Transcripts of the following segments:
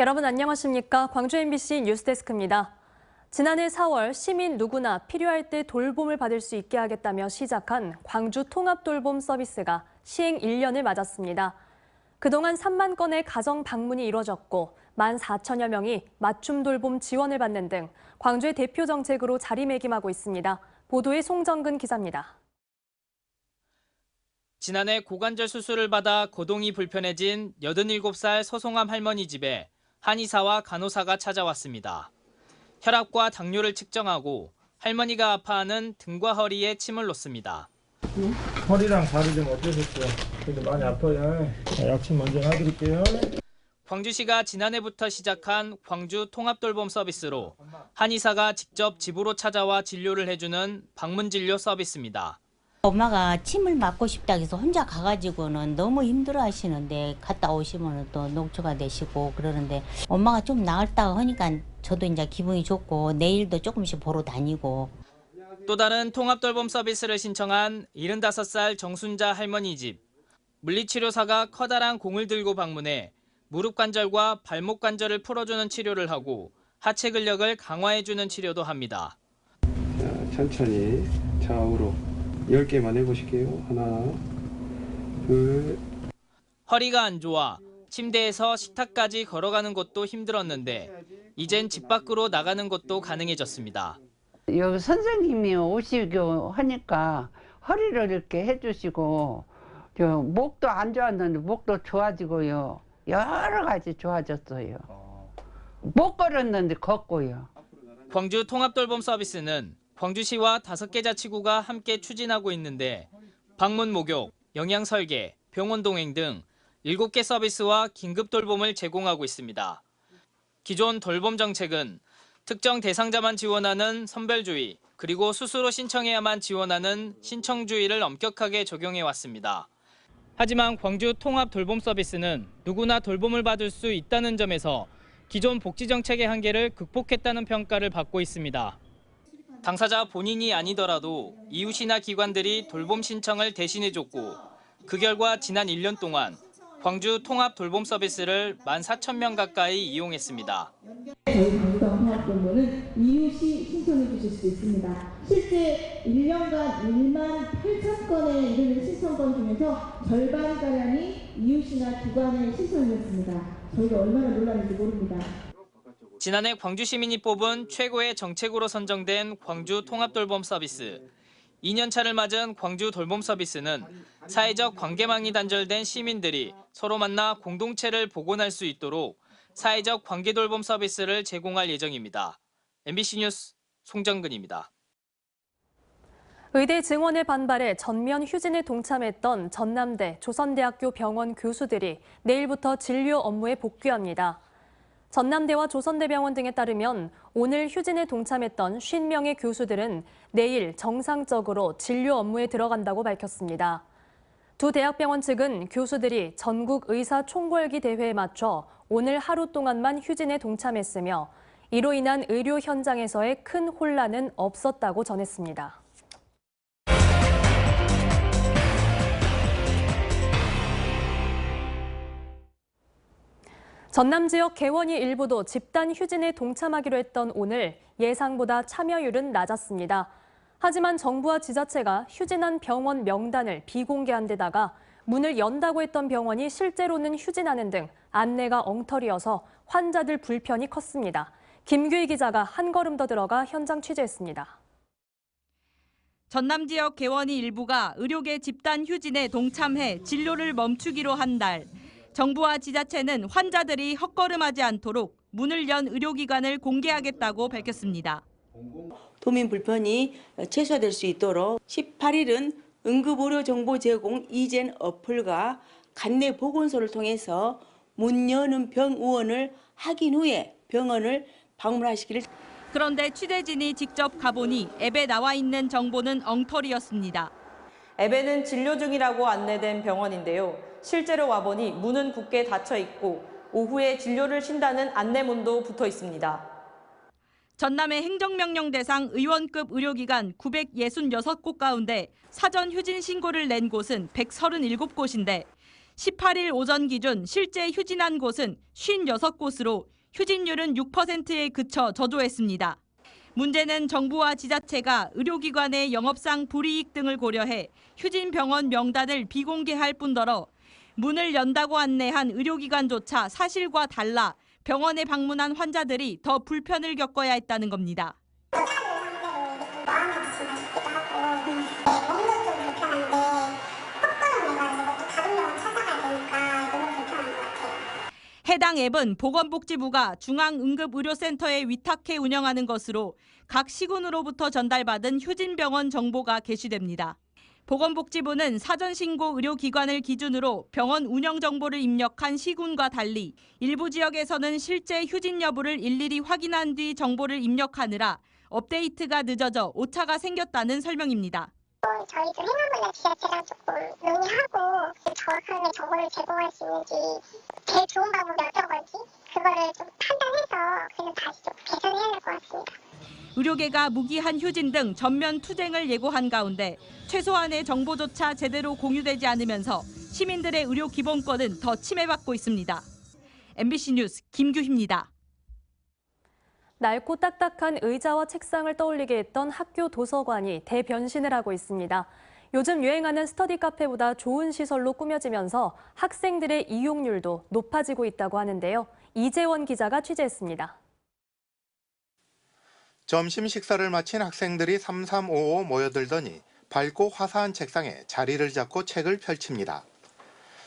여러분 안녕하십니까? 광주 MBC 뉴스데스크입니다. 지난해 4월 시민 누구나 필요할 때 돌봄을 받을 수 있게 하겠다며 시작한 광주 통합돌봄 서비스가 시행 1년을 맞았습니다. 그동안 3만 건의 가정 방문이 이뤄졌고 14,000여 명이 맞춤 돌봄 지원을 받는 등 광주의 대표 정책으로 자리매김하고 있습니다. 보도에 송정근 기자입니다. 지난해 고관절 수술을 받아 거동이 불편해진 87살 서송암 할머니 집에 한의사와 간호사가 찾아왔습니다. 혈압과 당뇨를 측정하고 할머니가 아파하는 등과 허리에 침을 놓습니다. 허리랑 다리 좀 어떠셨어요? 그래도 많이 아파요. 약침 먼저 놔드릴게요. 광주시가 지난해부터 시작한 광주 통합돌봄 서비스로 한의사가 직접 집으로 찾아와 진료를 해주는 방문진료 서비스입니다. 엄마가 침을 맞고 싶다 해서 혼자 가가지고는 너무 힘들어 하시는데 갔다 오시면 또 녹초가 되시고 그러는데 엄마가 좀 나았다고 하니까 저도 이제 기분이 좋고 내일도 조금씩 보러 다니고. 또 다른 통합돌봄 서비스를 신청한 75살 정순자 할머니 집. 물리치료사가 커다란 공을 들고 방문해 무릎 관절과 발목 관절을 풀어주는 치료를 하고 하체 근력을 강화해주는 치료도 합니다. 자, 천천히 좌우로 10개만 해보실게요. 하나, 둘. 허리가 안 좋아 침대에서 식탁까지 걸어가는 것도 힘들었는데 이젠 집 밖으로 나가는 것도 가능해졌습니다. 여기 선생님이 오시고 하니까 허리를 이렇게 해주시고 저 목도 안 좋았는데 목도 좋아지고요. 여러 가지 좋아졌어요. 못 걸었는데 걷고요. 광주 통합돌봄 서비스는 광주시와 5개 자치구가 함께 추진하고 있는데 방문 목욕, 영양 설계, 병원 동행 등 7개 서비스와 긴급 돌봄을 제공하고 있습니다. 기존 돌봄 정책은 특정 대상자만 지원하는 선별주의, 그리고 스스로 신청해야만 지원하는 신청주의를 엄격하게 적용해 왔습니다. 하지만 광주 통합 돌봄 서비스는 누구나 돌봄을 받을 수 있다는 점에서 기존 복지 정책의 한계를 극복했다는 평가를 받고 있습니다. 당사자 본인이 아니더라도 이웃이나 기관들이 돌봄 신청을 대신해줬고 그 결과 지난 1년 동안 광주 통합 돌봄 서비스를 14,000명 가까이 이용했습니다. 저희 광주 통합돌봄은 이웃이 신청해 주실 수 있습니다. 실제 1년간 18,000건에 이르는 신청건 중에서 절반가량이 이웃이나 기관의 신청이었습니다. 저희가 얼마나 놀랐는지 모릅니다. 지난해 광주 시민이 뽑은 최고의 정책으로 선정된 광주 통합돌봄 서비스. 2년차를 맞은 광주 돌봄 서비스는 사회적 관계망이 단절된 시민들이 서로 만나 공동체를 복원할 수 있도록 사회적 관계돌봄 서비스를 제공할 예정입니다. MBC 뉴스 송정근입니다. 의대 증원에 반발해 전면 휴진에 동참했던 전남대, 조선대학교 병원 교수들이 내일부터 진료 업무에 복귀합니다. 전남대와 조선대병원 등에 따르면 오늘 휴진에 동참했던 50명의 교수들은 내일 정상적으로 진료 업무에 들어간다고 밝혔습니다. 두 대학병원 측은 교수들이 전국 의사 총궐기 대회에 맞춰 오늘 하루 동안만 휴진에 동참했으며 이로 인한 의료 현장에서의 큰 혼란은 없었다고 전했습니다. 전남 지역 개원이 일부도 집단 휴진에 동참하기로 했던 오늘 예상보다 참여율은 낮았습니다. 하지만 정부와 지자체가 휴진한 병원 명단을 비공개한 데다가 문을 연다고 했던 병원이 실제로는 휴진하는 등 안내가 엉터리여서 환자들 불편이 컸습니다. 김규희 기자가 한 걸음 더 들어가 현장 취재했습니다. 전남 지역 개원이 일부가 의료계 집단 휴진에 동참해 진료를 멈추기로 한 날. 정부와 지자체는 환자들이 헛걸음하지 않도록 문을 연 의료기관을 공개하겠다고 밝혔습니다. 도민 불편이 최소화될 수 있도록 18일은 응급의료 정보 제공 이전 어플과 관내 보건소를 통해서 문 여는 병의원을 확인 후에 병원을 방문하시기를. 그런데 취재진이 직접 가보니 앱에 나와 있는 정보는 엉터리였습니다. 앱에는 진료 중이라고 안내된 병원인데요. 실제로 와보니 문은 굳게 닫혀 있고 오후에 진료를 쉰다는 안내문도 붙어 있습니다. 전남의 행정명령 대상 의원급 의료기관 966곳 가운데 사전 휴진 신고를 낸 곳은 137곳인데 18일 오전 기준 실제 휴진한 곳은 56곳으로 휴진율은 6%에 그쳐 저조했습니다. 문제는 정부와 지자체가 의료기관의 영업상 불이익 등을 고려해 휴진 병원 명단을 비공개할 뿐더러 문을 연다고 안내한 의료기관조차 사실과 달라 병원에 방문한 환자들이 더 불편을 겪어야 했다는 겁니다. 해당 앱은 보건복지부가 중앙응급의료센터에 위탁해 운영하는 것으로 각 시군으로부터 전달받은 휴진병원 정보가 게시됩니다. 보건복지부는 사전신고 의료기관을 기준으로 병원 운영 정보를 입력한 시군과 달리 일부 지역에서는 실제 휴진 여부를 일일이 확인한 뒤 정보를 입력하느라 업데이트가 늦어져 오차가 생겼다는 설명입니다. 저희도 행안부나 지자체랑 조금 논의하고 정확하게 정보를 제공할 수 있는지 제일 좋은 방법이 어떤 건지 그거를 좀 판단해서 그냥 다시 좀 개선해야 될 것 같습니다. 의료계가 무기한 휴진 등 전면 투쟁을 예고한 가운데 최소한의 정보조차 제대로 공유되지 않으면서 시민들의 의료 기본권은 더 침해받고 있습니다. MBC 뉴스 김규희입니다. 낡고 딱딱한 의자와 책상을 떠올리게 했던 학교 도서관이 대변신을 하고 있습니다. 요즘 유행하는 스터디 카페보다 좋은 시설로 꾸며지면서 학생들의 이용률도 높아지고 있다고 하는데요. 이재원 기자가 취재했습니다. 점심 식사를 마친 학생들이 3355 모여들더니 밝고 화사한 책상에 자리를 잡고 책을 펼칩니다.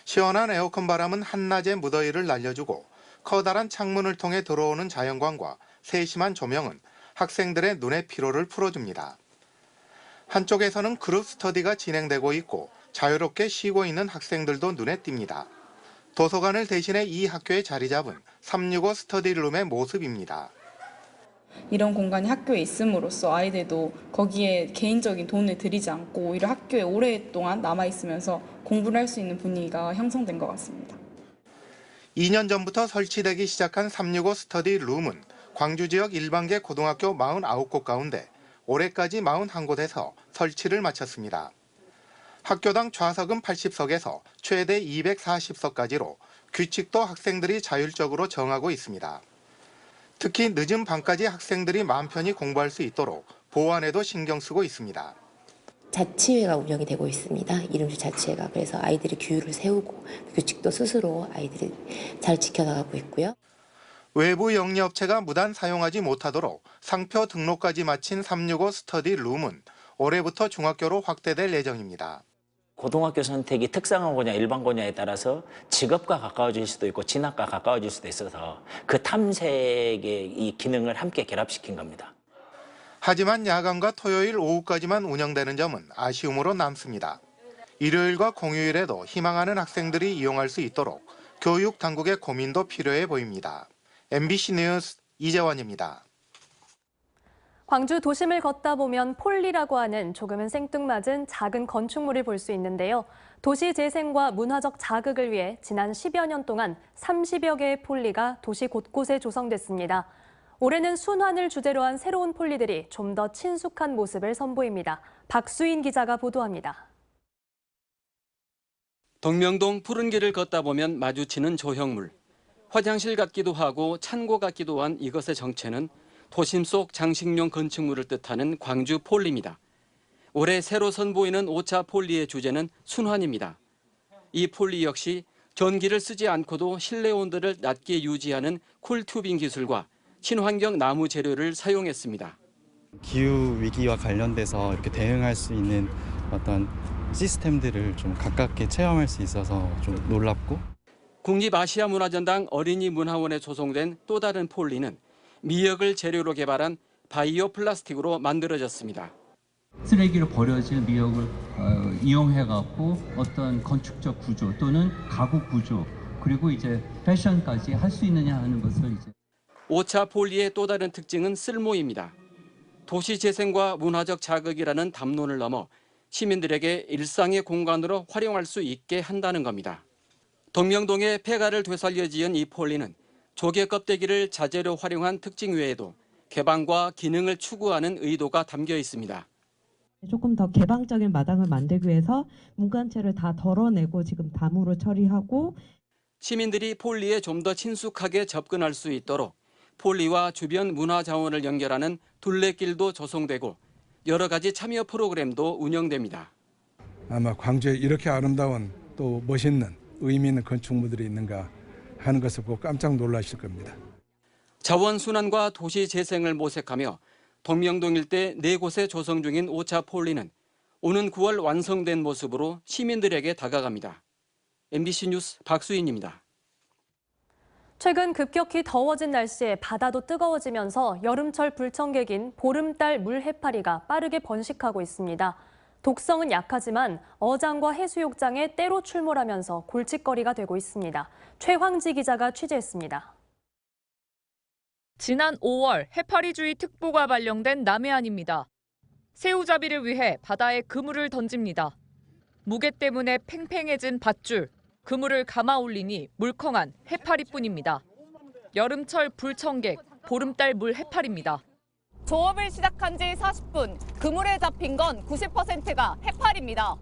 시원한 에어컨 바람은 한낮의 무더위를 날려주고 커다란 창문을 통해 들어오는 자연광과 세심한 조명은 학생들의 눈의 피로를 풀어줍니다. 한쪽에서는 그룹 스터디가 진행되고 있고 자유롭게 쉬고 있는 학생들도 눈에 띕니다. 도서관을 대신해 이 학교에 자리 잡은 365 스터디룸의 모습입니다. 이런 공간이 학교에 있음으로써 아이들도 거기에 개인적인 돈을 들이지 않고 오히려 학교에 오랫동안 남아있으면서 공부를 할 수 있는 분위기가 형성된 것 같습니다. 2년 전부터 설치되기 시작한 365 스터디 룸은 광주 지역 일반계 고등학교 49곳 가운데 올해까지 41곳에서 설치를 마쳤습니다. 학교당 좌석은 80석에서 최대 240석까지로 규칙도 학생들이 자율적으로 정하고 있습니다. 특히 늦은 밤까지 학생들이 마음 편히 공부할 수 있도록 보안에도 신경 쓰고 있습니다. 자치회가 운영이 되고 있습니다. 이름주 자치회가. 그래서 아이들이 규율을 세우고 규칙도 스스로 아이들이 잘 지켜나가고 있고요. 외부 영리업체가 무단 사용하지 못하도록 상표 등록까지 마친 365 스터디 룸은 올해부터 중학교로 확대될 예정입니다. 고등학교 선택이 특성화고냐 일반고냐에 따라서 직업과 가까워질 수도 있고 진학과 가까워질 수도 있어서 그 탐색의 이 기능을 함께 결합시킨 겁니다. 하지만 야간과 토요일 오후까지만 운영되는 점은 아쉬움으로 남습니다. 일요일과 공휴일에도 희망하는 학생들이 이용할 수 있도록 교육 당국의 고민도 필요해 보입니다. MBC 뉴스 이재원입니다. 광주 도심을 걷다 보면 폴리라고 하는 조금은 생뚱맞은 작은 건축물을 볼 수 있는데요. 도시 재생과 문화적 자극을 위해 지난 10여 년 동안 30여 개의 폴리가 도시 곳곳에 조성됐습니다. 올해는 순환을 주제로 한 새로운 폴리들이 좀 더 친숙한 모습을 선보입니다. 박수인 기자가 보도합니다. 동명동 푸른 길을 걷다 보면 마주치는 조형물. 화장실 같기도 하고 창고 같기도 한 이것의 정체는 도심 속 장식용 건축물을 뜻하는 광주 폴리입니다. 올해 새로 선보이는 5차 폴리의 주제는 순환입니다. 이 폴리 역시 전기를 쓰지 않고도 실내 온도를 낮게 유지하는 쿨튜빙 기술과 친환경 나무 재료를 사용했습니다. 기후 위기와 관련돼서 이렇게 대응할 수 있는 어떤 시스템들을 좀 가깝게 체험할 수 있어서 좀 놀랍고. 국립아시아문화전당 어린이문화원에 조성된 또 다른 폴리는 미역을 재료로 개발한 바이오 플라스틱으로 만들어졌습니다. 쓰레기로 버려질 미역을 이용해갖고 어떤 건축적 구조 또는 가구 구조 그리고 이제 패션까지 할 수 있느냐 하는 것을 이제. 5차 폴리의 또 다른 특징은 쓸모입니다. 도시 재생과 문화적 자극이라는 담론을 넘어 시민들에게 일상의 공간으로 활용할 수 있게 한다는 겁니다. 동명동의 폐가를 되살려 지은 이 폴리는 조개 껍데기를 자재로 활용한 특징 외에도 개방과 기능을 추구하는 의도가 담겨 있습니다. 조금 더 개방적인 마당을 만들기 위해서 문간체를 다 덜어내고 지금 담으로 처리하고 시민들이 폴리에 좀 더 친숙하게 접근할 수 있도록 폴리와 주변 문화 자원을 연결하는 둘레길도 조성되고 여러 가지 참여 프로그램도 운영됩니다. 아마 광주에 이렇게 아름다운 또 멋있는 의미 있는 건축물들이 있는가 하는 것을 보고 깜짝 놀라실 겁니다. 자원 순환과 도시 재생을 모색하며 동명동 일대 4곳에 조성 중인 5차 폴리는 오는 9월 완성된 모습으로 시민들에게 다가갑니다. MBC 뉴스 박수인입니다. 최근 급격히 더워진 날씨에 바다도 뜨거워지면서 여름철 불청객인 보름달 물해파리가 빠르게 번식하고 있습니다. 독성은 약하지만 어장과 해수욕장에 때로 출몰하면서 골칫거리가 되고 있습니다. 최황지 기자가 취재했습니다. 지난 5월 해파리주의 특보가 발령된 남해안입니다. 새우잡이를 위해 바다에 그물을 던집니다. 무게 때문에 팽팽해진 밧줄, 그물을 감아 올리니 물컹한 해파리뿐입니다. 여름철 불청객, 보름달 물 해파리입니다. 조업을 시작한 지 40분, 그물에 잡힌 건 90%가 해파리입니다.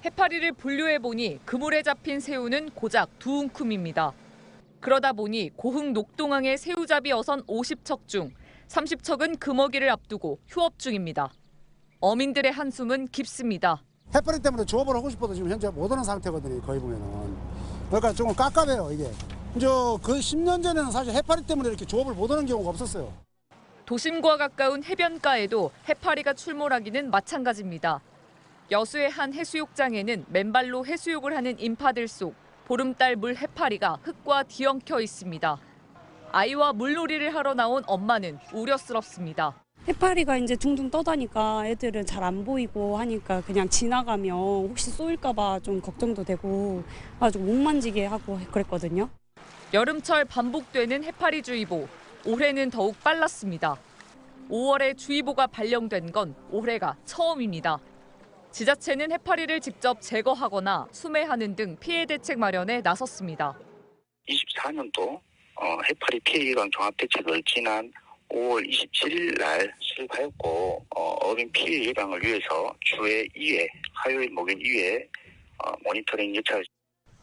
해파리를 분류해보니 그물에 잡힌 새우는 고작 2움큼입니다. 그러다 보니 고흥 녹동항의 새우잡이 어선 50척 중 30척은 금어기를 앞두고 휴업 중입니다. 어민들의 한숨은 깊습니다. 해파리 때문에 조업을 하고 싶어도 지금 현재 못 하는 상태거든요. 거의 보면은. 그러니까 조금 깝깝해요, 이게. 거의 10년 전에는 사실 해파리 때문에 이렇게 조업을 못 하는 경우가 없었어요. 도심과 가까운 해변가에도 해파리가 출몰하기는 마찬가지입니다. 여수의 한 해수욕장에는 맨발로 해수욕을 하는 인파들 속 보름달 물 해파리가 흙과 뒤엉켜 있습니다. 아이와 물놀이를 하러 나온 엄마는 우려스럽습니다. 해파리가 이제 둥둥 떠다니까 애들은 잘 안 보이고 하니까 그냥 지나가면 혹시 쏘일까 봐 좀 걱정도 되고 아주 목 만지게 하고 그랬거든요. 여름철 반복되는 해파리주의보, 올해는 더욱 빨랐습니다. 5월에 주의보가 발령된 건 올해가 처음입니다. 지자체는 해파리를 직접 제거하거나 수매하는 등 피해 대책 마련에 나섰습니다. 24년도 해파리 피해 예방 종합 대책을 지난 5월 27일 날 수립하였고 어민 피해 예방을 위해서 주에 2회, 화요일, 목요일 2회 모니터링 예찰.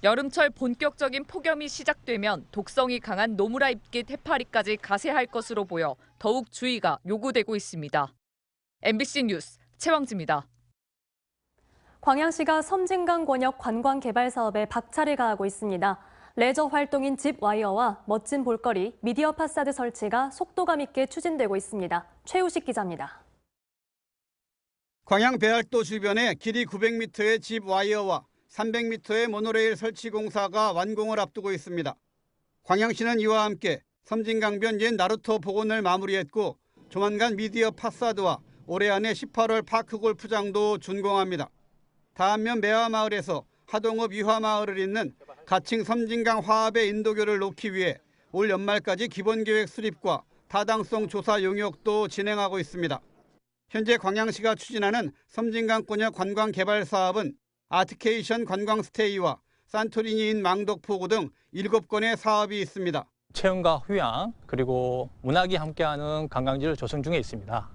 여름철 본격적인 폭염이 시작되면 독성이 강한 노무라 잎깃 해파리까지 가세할 것으로 보여 더욱 주의가 요구되고 있습니다. MBC 뉴스 최황지입니다. 광양시가 섬진강 권역 관광 개발 사업에 박차를 가하고 있습니다. 레저 활동인 집 와이어와 멋진 볼거리, 미디어 파사드 설치가 속도감 있게 추진되고 있습니다. 최우식 기자입니다. 광양 배알도 주변에 길이 900m의 집 와이어와 300m의 모노레일 설치 공사가 완공을 앞두고 있습니다. 광양시는 이와 함께 섬진강변 옛 나루터 복원을 마무리했고 조만간 미디어 파사드와 올해 안에 18월 파크 골프장도 준공합니다. 다한면 매화마을에서 하동읍 유화마을을 잇는 가칭 섬진강 화합의 인도교를 놓기 위해 올 연말까지 기본계획 수립과 타당성 조사 용역도 진행하고 있습니다. 현재 광양시가 추진하는 섬진강권역 관광 개발 사업은 아트케이션 관광 스테이와 산토리니인 망덕포구 등 7건의 사업이 있습니다. 체험과 휴양 그리고 문학이 함께하는 관광지를 조성 중에 있습니다.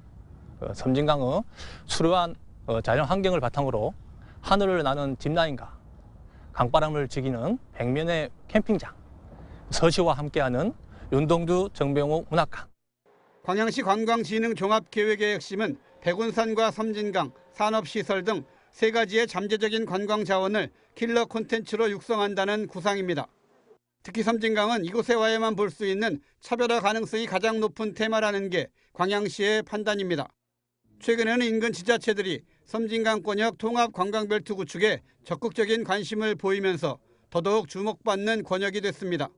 섬진강의 수려한 자연 환경을 바탕으로 하늘을 나는 짚라인과 강바람을 즐기는 백면의 캠핑장, 서시와 함께하는 윤동주 정병호 문학관. 광양시 관광진흥 종합계획의 핵심은 백운산과 섬진강, 산업시설 등 3가지의 잠재적인 관광 자원을 킬러 콘텐츠로 육성한다는 구상입니다. 특히 섬진강은 이곳에 와야만 볼 수 있는 차별화 가능성이 가장 높은 테마라는 게 광양시의 판단입니다. 최근에는 인근 지자체들이 섬진강권역 통합관광벨트 구축에 적극적인 관심을 보이면서 더더욱 주목받는 권역이 됐습니다.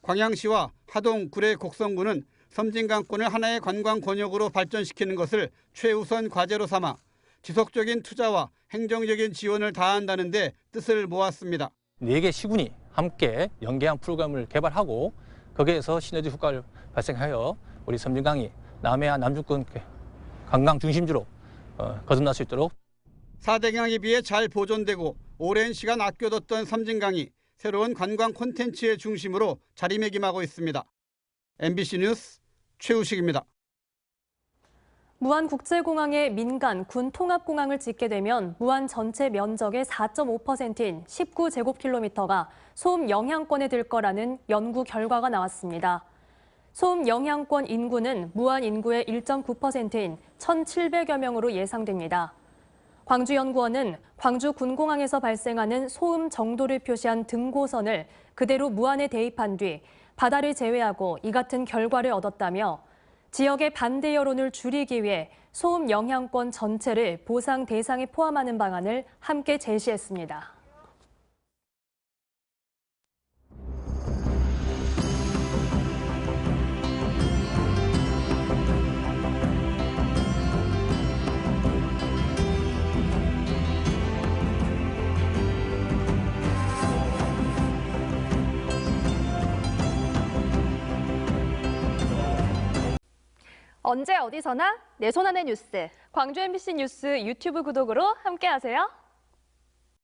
광양시와 하동, 구례, 곡성군은 섬진강권을 하나의 관광 권역으로 발전시키는 것을 최우선 과제로 삼아 지속적인 투자와 행정적인 지원을 다한다는 데 뜻을 모았습니다. 4개 시군이 함께 연계한 프로그램을 개발하고 거기에서 시너지 효과를 발생하여 우리 섬진강이 남해안 남중권 관광 중심지로 거듭날 수 있도록 4대강에 비해 잘 보존되고 오랜 시간 아껴뒀던 섬진강이 새로운 관광 콘텐츠의 중심으로 자리매김하고 있습니다. MBC 뉴스 최우식입니다. 무안국제공항에 민간, 군 통합공항을 짓게 되면 무안 전체 면적의 4.5%인 19제곱킬로미터가 소음 영향권에 들 거라는 연구 결과가 나왔습니다. 소음 영향권 인구는 무안 인구의 1.9%인 1,700여 명으로 예상됩니다. 광주연구원은 광주 군공항에서 발생하는 소음 정도를 표시한 등고선을 그대로 무안에 대입한 뒤 바다를 제외하고 이 같은 결과를 얻었다며 지역의 반대 여론을 줄이기 위해 소음 영향권 전체를 보상 대상에 포함하는 방안을 함께 제시했습니다. 언제 어디서나 내 손 안의 뉴스. 광주 MBC 뉴스 유튜브 구독으로 함께하세요.